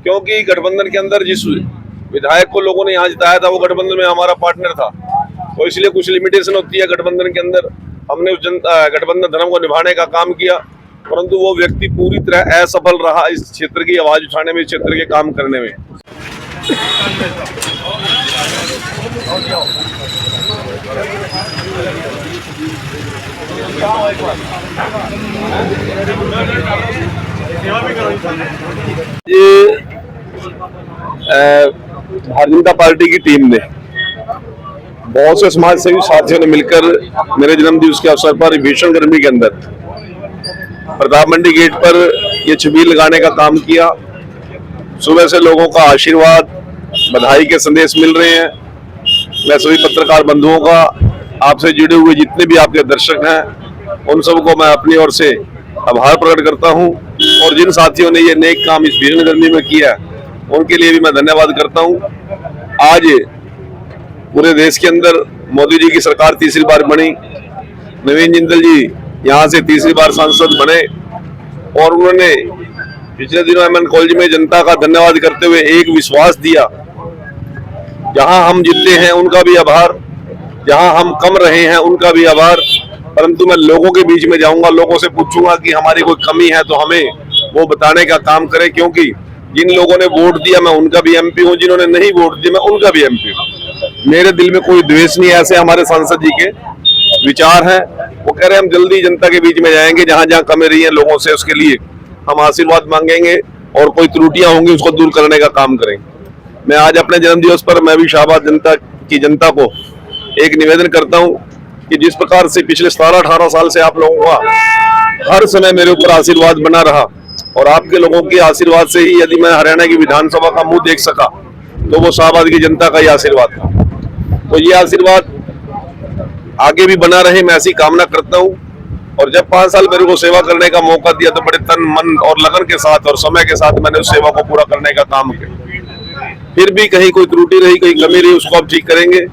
क्योंकि गठबंधन के अंदर जिस विधायक को लोगों ने यहाँ जिताया था वो गठबंधन में हमारा पार्टनर था, तो इसलिए कुछ लिमिटेशन होती है गठबंधन के अंदर। हमने उस गठबंधन धर्म को निभाने का काम किया, परंतु वो व्यक्ति पूरी तरह असफल रहा इस क्षेत्र की आवाज उठाने में, इस क्षेत्र के काम करने में। ये भारतीय जनता पार्टी की टीम ने बहुत से समाज सेवी साथियों ने मिलकर मेरे जन्मदिवस के अवसर पर भीषण गर्मी के अंदर प्रताप मंडी गेट पर ये छबील लगाने का काम किया। सुबह से लोगों का आशीर्वाद, बधाई के संदेश मिल रहे हैं। मैं सभी पत्रकार बंधुओं का, आपसे जुड़े हुए जितने भी आपके दर्शक हैं, उन सबको मैं अपनी ओर से आभार प्रकट करता हूं, और जिन साथियों ने ये नेक काम इस भीषण गर्मी में किया उनके लिए भी मैं धन्यवाद करता हूं। आज पूरे देश के अंदर मोदी जी की सरकार तीसरी बार बनी, नवीन जिंदल जी यहाँ से तीसरी बार सांसद बने, और उन्होंने पिछले दिनों एमएन कॉलेज में जनता का धन्यवाद करते हुए एक विश्वास दिया, जहां हम जीते हैं उनका भी आभार, जहां हम कम रहे हैं उनका भी आभार, परंतु मैं लोगों के बीच में जाऊंगा, लोगों से पूछूंगा कि हमारी कोई कमी है तो हमें वो बताने का काम करें, क्योंकि जिन लोगों ने वोट दिया मैं उनका भी एमपी हूं, जिन्होंने नहीं वोट दिया मैं उनका भी एमपी हूं। मेरे दिल में कोई द्वेष नहीं है, ऐसे हमारे सांसद जी के विचार हैं। वो कह रहे हैं हम जल्दी जनता के बीच में जाएंगे, जहां जहां कमी रही है लोगों से उसके लिए हम आशीर्वाद मांगेंगे, और कोई त्रुटियां होंगी उसको दूर करने का काम करेंगे। मैं आज अपने जन्मदिवस पर मैं भी शाहबाद जनता को एक निवेदन करता हूं कि जिस प्रकार से पिछले 17-18 साल से आप लोगों का हर समय मेरे ऊपर आशीर्वाद बना रहा, और आपके लोगों के आशीर्वाद से ही यदि मैं हरियाणा की विधानसभा का मुंह देख सका तो वो शाहबाद की जनता का ही आशीर्वाद था। तो ये आशीर्वाद आगे भी बना रहे, मैं ऐसी कामना करता हूं। और जब 5 साल मेरे को सेवा करने का मौका दिया तो बड़े तन, मन और लगन के साथ और समय के साथ मैंने उस सेवा को पूरा करने का काम किया। फिर भी कहीं कोई त्रुटि रही, कोई कमी रही, उसको अब ठीक करेंगे।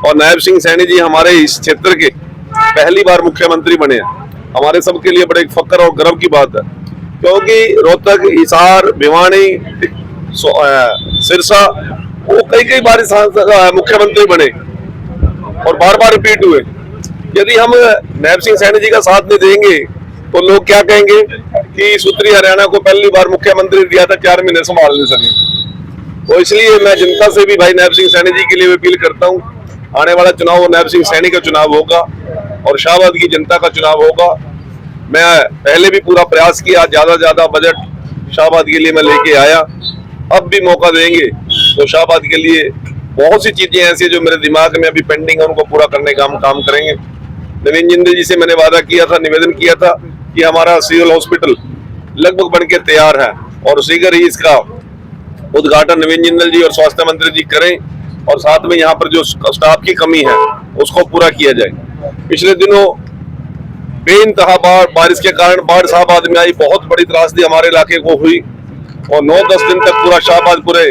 और नायब सिंह सैनी जी हमारे इस क्षेत्र के पहली बार मुख्यमंत्री बने हैं, हमारे सबके लिए बड़े फक्र और गर्व की बात है, क्योंकि रोहतक, हिसार, भिवानी, सिरसा वो कई बार मुख्यमंत्री बने और बार बार रिपीट हुए। यदि हम नायब सिंह सैनी जी का साथ नहीं देंगे तो लोग क्या कहेंगे कि इस उत्तरी हरियाणा को पहली बार मुख्यमंत्री दिया था, 4 महीने संभाल नहीं सके। तो इसलिए मैं जनता से भी भाई नायब सिंह सैनी जी के लिए अपील करता हूँ, आने वाला चुनाव नायब सिंह सैनी का चुनाव होगा और शाहबाद की जनता का चुनाव होगा। मैं पहले भी पूरा प्रयास किया, ज्यादा बजट शाहबाद के लिए मैं लेके आया, अब भी मौका देंगे तो शाहबाद के लिए बहुत सी चीजें ऐसी जो मेरे दिमाग में अभी पेंडिंग है उनको पूरा करने का हम काम करेंगे। नवीन जिंदल जी से मैंने वादा किया था, निवेदन किया था कि हमारा सिविल हॉस्पिटल लगभग बनके तैयार है और शीघ्र ही इसका उद्घाटन नवीन जिंदल जी और स्वास्थ्य मंत्री जी करें, और साथ में यहाँ पर जो स्टाफ की कमी है उसको पूरा किया जाए। पिछले दिनों बेइंतहा बारिश के कारण बाढ़ शाहबाद में आई, बहुत बड़ी त्रासदी हमारे इलाके को हुई, और 9-10 दिन तक पूरा शाहबाद पूरे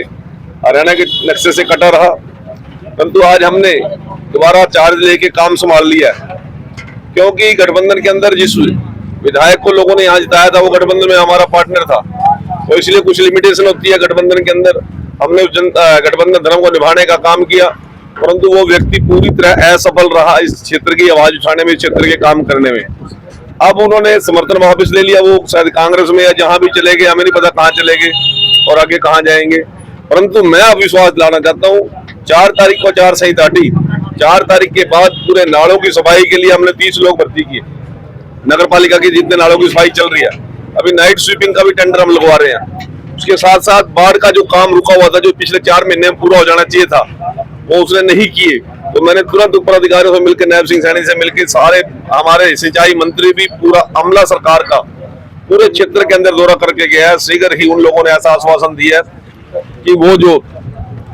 हरियाणा के नक्शे से कटा रहा। परंतु आज हमने दोबारा चार्ज लेके काम संभाल लिया है, क्योंकि गठबंधन के अंदर जिस विधायक को लोगों ने यहाँ जिताया था वो गठबंधन में हमारा पार्टनर था, तो इसलिए कुछ लिमिटेशन होती है गठबंधन के अंदर। हमने उस गठबंधन धर्म को निभाने का काम किया, परंतु वो व्यक्ति पूरी तरह असफल रहा इस क्षेत्र की आवाज उठाने में, इस क्षेत्र के काम करने में। अब उन्होंने समर्थन वापस ले लिया, वो शायद कांग्रेस में या जहां भी चले गए, हमें नहीं पता कहाँ चले गए और आगे कहाँ जाएंगे। परंतु मैं अब विश्वास दिलाना चाहता हूँ, 4 तारीख को 4 सही दाटी, 4 तारीख के बाद पूरे नालों की सफाई के लिए हमने 30 लोग भर्ती किए। नगर पालिका की जितने नालों की सफाई चल रही है, अभी नाइट स्वीपिंग का भी टेंडर हम लगवा रहे हैं। उसके साथ साथ बाढ़ का जो काम रुका हुआ था, जो पिछले 4 महीने में पूरा हो जाना चाहिए था, वो उसने नहीं किए, तो मैंने तुरंत ऊपर अधिकारियों से मिलकर, नायब सिंह सैनी से मिलकर, सारे हमारे सिंचाई मंत्री भी, पूरा अमला सरकार का पूरे क्षेत्र के अंदर दौरा करके गया है। शीघ्र ही उन लोगों ने ऐसा आश्वासन दिया है कि वो जो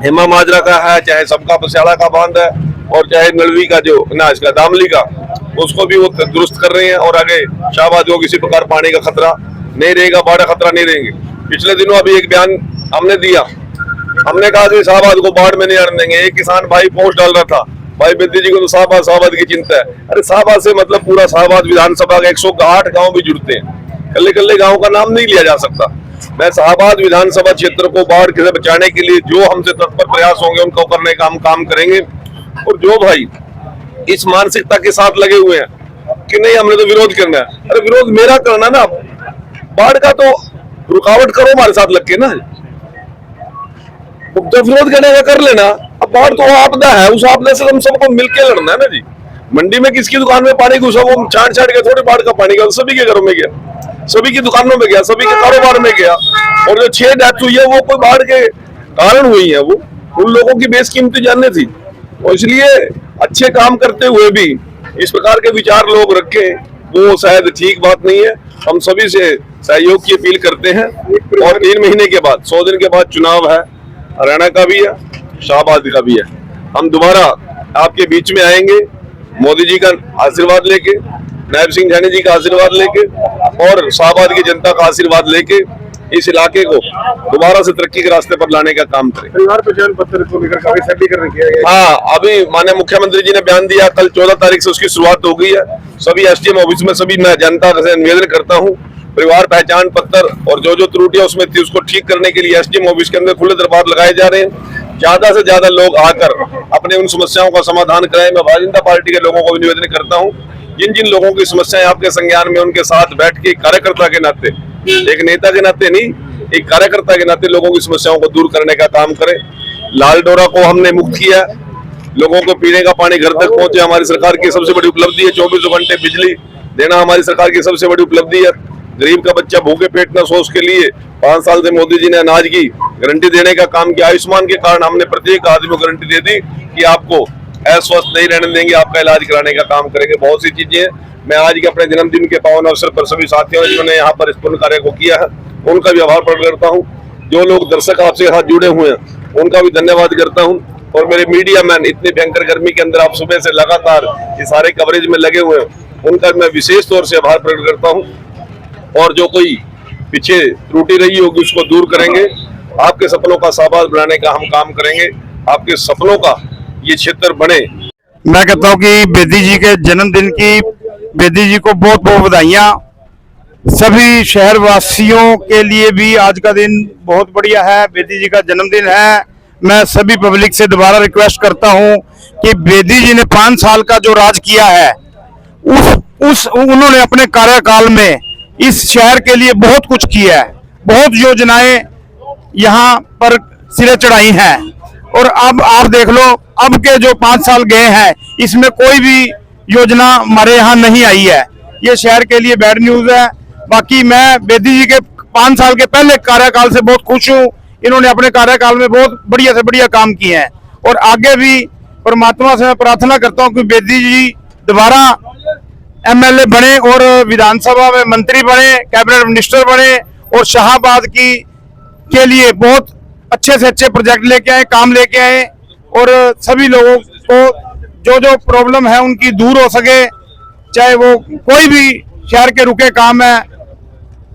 हेमा माजरा का है, चाहे सबका पसियाड़ा का बांध है, और चाहे नलवी का जो इसका दामली का, उसको भी वो दुरुस्त कर रहे हैं, और आगे शाहबाद को किसी प्रकार पानी का खतरा नहीं रहेगा, बाढ़ का खतरा नहीं रहेंगे। पिछले दिनों अभी एक बयान हमने दिया, हमने कहा कि शाहबाद को बाढ़ में नहीं आने देंगे। एक किसान भाई पोस्ट डाल रहा था, भाई बिद्दी जी को तो शाहबाद की चिंता है। अरे शाहबाद से मतलब पूरा शाहबाद विधानसभा के 108 गांव भी जुड़ते हैं, कल्ले गांव का नाम नहीं लिया जा सकता। मैं शाहबाद विधानसभा क्षेत्र को बाढ़ से बचाने के लिए जो हमसे तत्पर प्रयास होंगे उनको करने का हम काम करेंगे। और जो भाई इस मानसिकता के साथ लगे हुए हैं कि नहीं हमने तो विरोध करना है, अरे विरोध मेरा करना ना, बाढ़ का तो रुकावट करो हमारे साथ लग के ना, जब विरोध करने का कर लेना। अब बाढ़ तो आपदा है, उस आपदा से हम सबको मिलकर लड़ना है ना जी। मंडी में किसकी दुकान में पानी घुसा, वो छाट छाट के थोड़ी बाढ़ का पानी गया, सभी के घरों में गया, सभी की दुकानों में गया, सभी के कारोबार में गया। और जो 6 डेथ हुई है वो कोई बाढ़ के कारण हुई है, वो उन लोगों की बेशकीमती जाने थी। और इसलिए अच्छे काम करते हुए भी इस प्रकार के विचार लोग रखें वो शायद ठीक बात नहीं है। हम सभी से सहयोग की अपील करते हैं। और 3 महीने के बाद 100 दिन के बाद चुनाव है, हरियाणा का भी है, शाहबाद का भी है। हम दोबारा आपके बीच में आएंगे मोदी जी का आशीर्वाद लेके, नायब सिंह सैनी जी का आशीर्वाद लेके और शाहबाद की जनता का आशीर्वाद लेके इस इलाके को दोबारा से तरक्की के रास्ते पर लाने का काम करें। परिवार पहचान पत्र को लेकर काफी सरलीकरण किया गया। हाँ, अभी माननीय मुख्यमंत्री जी ने बयान दिया, कल 14 तारीख से उसकी शुरुआत हो गई है। सभी SDM ऑफिस में सभी मैं जनता से निवेदन करता हूँ, परिवार पहचान पत्र और जो जो त्रुटियां उसमें थी उसको ठीक करने के लिए SDM ऑफिस के अंदर खुले दरबार लगाए जा रहे हैं। ज्यादा से ज्यादा लोग आकर अपने उन समस्याओं का समाधान कराएं। मैं भारतीय जनता पार्टी के लोगों को भी निवेदन करता हूं, जिन जिन लोगों की समस्याएं आपके संज्ञान में, उनके साथ बैठ के कार्यकर्ता के नाते, एक नेता के नाते नहीं, एक कार्यकर्ता के नाते लोगों की समस्याओं को दूर करने का काम करें। लाल डोरा को हमने मुक्त किया, लोगों को पीने का पानी घर तक पहुंचे, हमारी सरकार की सबसे बड़ी उपलब्धि है। 24 घंटे बिजली देना हमारी सरकार की सबसे बड़ी उपलब्धि है। गरीब का बच्चा भूखे पेट न सो, उसके लिए 5 साल से मोदी जी ने अनाज की गारंटी देने का काम किया। आयुष्मान के कारण हमने प्रत्येक आदमी को गारंटी दे दी कि आपको अस्वस्थ नहीं रहने देंगे, आपका इलाज कराने का काम करेंगे। बहुत सी चीजें हैं। मैं आज के अपने जन्मदिन के पावन अवसर पर सभी साथियों ने जिन्होंने यहाँ पर इस पुण्य कार्य को किया है उनका भी आभार प्रकट करता हूँ। जो लोग दर्शक आपसे साथ जुड़े हुए हैं उनका भी धन्यवाद करता हूँ। और मेरे मीडिया मैन इतनी भयंकर गर्मी के अंदर आप सुबह से लगातार ये सारे कवरेज में लगे हुए हैं, उनका मैं विशेष तौर से आभार प्रकट करता हूँ। और जो कोई पीछे त्रुटि रही होगी उसको दूर करेंगे। आपके सपनों का शाहबाद बनाने का हम काम करेंगे, आपके सपनों का ये क्षेत्र बने। मैं कहता हूँ कि बेदी जी के जन्मदिन की बेदी जी को बहुत बहुत बधाइयाँ। सभी शहर वासियों के लिए भी आज का दिन बहुत बढ़िया है, बेदी जी का जन्मदिन है। मैं सभी पब्लिक से दोबारा रिक्वेस्ट करता हूँ कि बेदी जी ने 5 साल का जो राज किया है उन्होंने अपने कार्यकाल में इस शहर के लिए बहुत कुछ किया है, बहुत योजनाएं यहाँ पर सिरे चढ़ाई हैं। और अब आप देख लो, अब के जो 5 साल गए हैं इसमें कोई भी योजना हमारे यहाँ नहीं आई है। ये शहर के लिए बैड न्यूज है। बाकी मैं बेदी जी के 5 साल के पहले कार्यकाल से बहुत खुश हूँ। इन्होंने अपने कार्यकाल में बहुत बढ़िया से बढ़िया काम किए हैं और आगे भी परमात्मा से मैं प्रार्थना करता हूँ कि बेदी जी दोबारा MLA बने और विधानसभा में मंत्री बने, कैबिनेट मिनिस्टर बने और शाहबाद के लिए बहुत अच्छे से अच्छे प्रोजेक्ट लेके आए, काम लेके आए और सभी लोगों को जो जो प्रॉब्लम है उनकी दूर हो सके। चाहे वो कोई भी शहर के रुके काम है,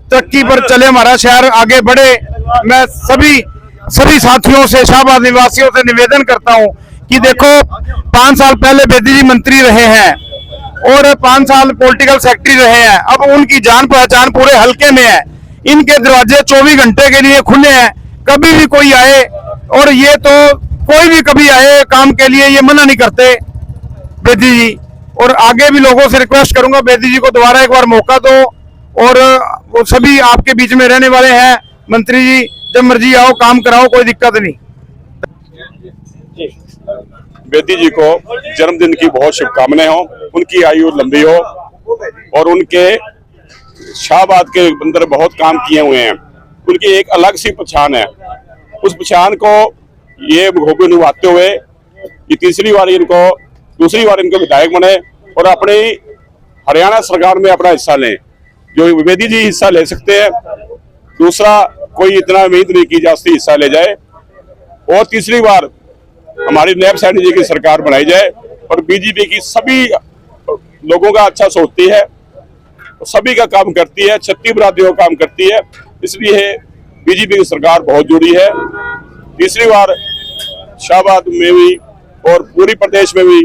तरक्की पर चले, हमारा शहर आगे बढ़े। मैं सभी साथियों से, शाहबाद निवासियों से निवेदन करता हूं कि देखो 5 साल पहले बेदी जी मंत्री रहे हैं और 5 साल पॉलिटिकल सेक्रेटरी रहे हैं। अब उनकी जान पहचान पूरे हलके में है। इनके दरवाजे 24 घंटे के लिए खुले हैं, कभी भी कोई आए, और ये तो कोई भी कभी आए काम के लिए ये मना नहीं करते बेदी जी। और आगे भी लोगों से रिक्वेस्ट करूंगा बेदी जी को दोबारा एक बार मौका दो और वो सभी आपके बीच में रहने वाले हैं। मंत्री जी जब मर्जी आओ, काम कराओ, कोई दिक्कत नहीं। बेदी जी को जन्मदिन की बहुत शुभकामनाएं हो, उनकी आयु लंबी हो और उनके शाहबाद के अंदर बहुत काम किए हुए हैं। उनकी एक अलग सी पहचान है, उस पहचान को ये खूबी निभाते हुए ये दूसरी बार इनको विधायक बने और अपनी हरियाणा सरकार में अपना हिस्सा लें। जो बेदी जी हिस्सा ले सकते हैं, दूसरा कोई इतना उम्मीद नहीं की जा सकती हिस्सा ले जाए। और तीसरी बार हमारी नायब सैनी जी की सरकार बनाई जाए और बीजेपी की सभी लोगों का अच्छा सोचती है, सभी का काम करती है, छत्ती बरादरियों का काम करती है। इसलिए बीजेपी की सरकार बहुत जुड़ी है। तीसरी बार शाहबाद में भी और पूरी प्रदेश में भी